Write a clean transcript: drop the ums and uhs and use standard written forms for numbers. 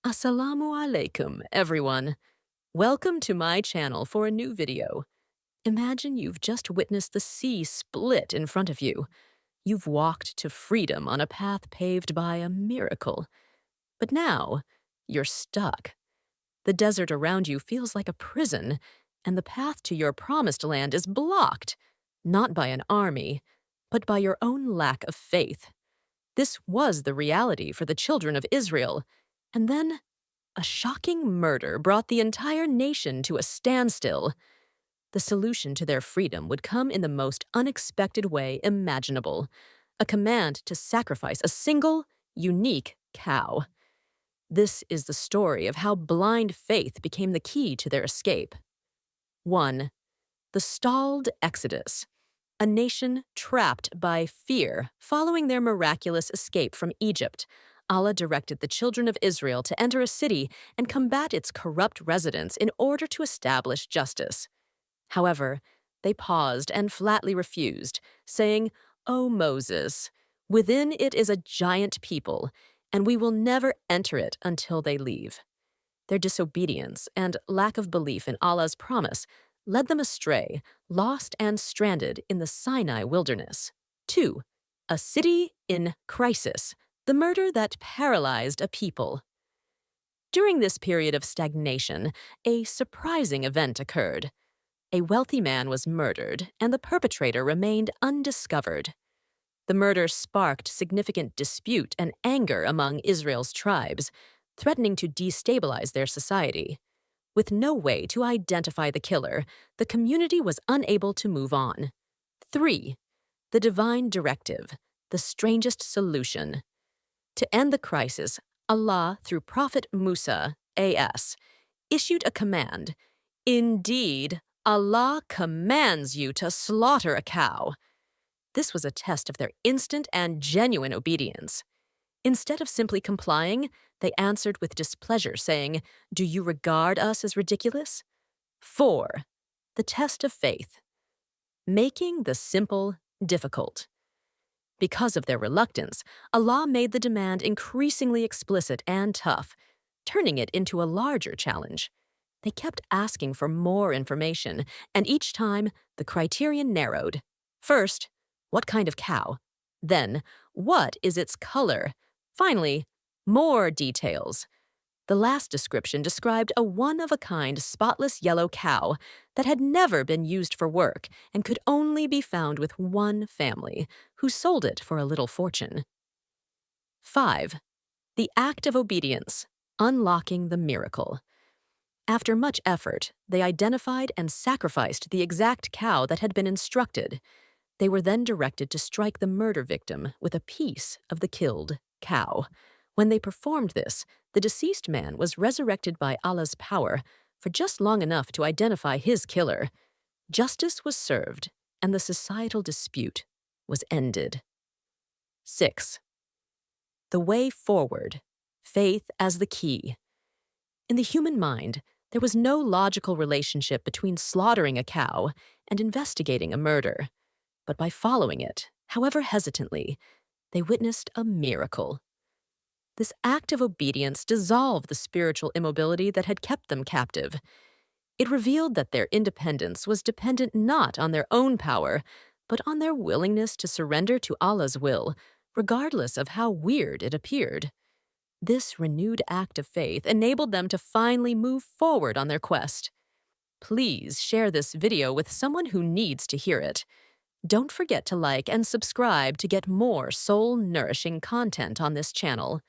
Assalamu alaikum, everyone. Welcome to my channel for a new video. Imagine you've just witnessed the sea split in front of you. You've walked to freedom on a path paved by a miracle. But now, you're stuck. The desert around you feels like a prison, and the path to your promised land is blocked, not by an army, but by your own lack of faith. This was the reality for the children of Israel. And then, a shocking murder brought the entire nation to a standstill. The solution to their freedom would come in the most unexpected way imaginable: a command to sacrifice a single, unique cow. This is the story of how blind faith became the key to their escape. 1. The stalled Exodus. A nation trapped by fear following their miraculous escape from Egypt. Allah directed the children of Israel to enter a city and combat its corrupt residents in order to establish justice. However, they paused and flatly refused, saying, "O Moses, within it is a giant people, and we will never enter it until they leave." Their disobedience and lack of belief in Allah's promise led them astray, lost and stranded in the Sinai wilderness. 2. A city in crisis. The murder that paralyzed a people. During this period of stagnation, a surprising event occurred. A wealthy man was murdered, and the perpetrator remained undiscovered. The murder sparked significant dispute and anger among Israel's tribes, threatening to destabilize their society. With no way to identify the killer, the community was unable to move on. 3. The divine directive, the strangest solution. To end the crisis, Allah, through Prophet Musa, A.S., issued a command. Indeed, Allah commands you to slaughter a cow. This was a test of their instant and genuine obedience. Instead of simply complying, they answered with displeasure, saying, "Do you regard us as ridiculous?" 4. The test of faith. Making the simple difficult. Because of their reluctance, Allah made the demand increasingly explicit and tough, turning it into a larger challenge. They kept asking for more information, and each time, the criterion narrowed. First, what kind of cow? Then, what is its color? Finally, more details. The last description described a one-of-a-kind spotless yellow cow that had never been used for work and could only be found with one family, who sold it for a little fortune. 5. The act of obedience, unlocking the miracle. After much effort, they identified and sacrificed the exact cow that had been instructed. They were then directed to strike the murder victim with a piece of the killed cow. When they performed this, the deceased man was resurrected by Allah's power for just long enough to identify his killer. Justice was served, and the societal dispute was ended. 6. The way forward, faith as the key. In the human mind, there was no logical relationship between slaughtering a cow and investigating a murder. But by following it, however hesitantly, they witnessed a miracle. This act of obedience dissolved the spiritual immobility that had kept them captive. It revealed that their independence was dependent not on their own power, but on their willingness to surrender to Allah's will, regardless of how weird it appeared. This renewed act of faith enabled them to finally move forward on their quest. Please share this video with someone who needs to hear it. Don't forget to like and subscribe to get more soul-nourishing content on this channel.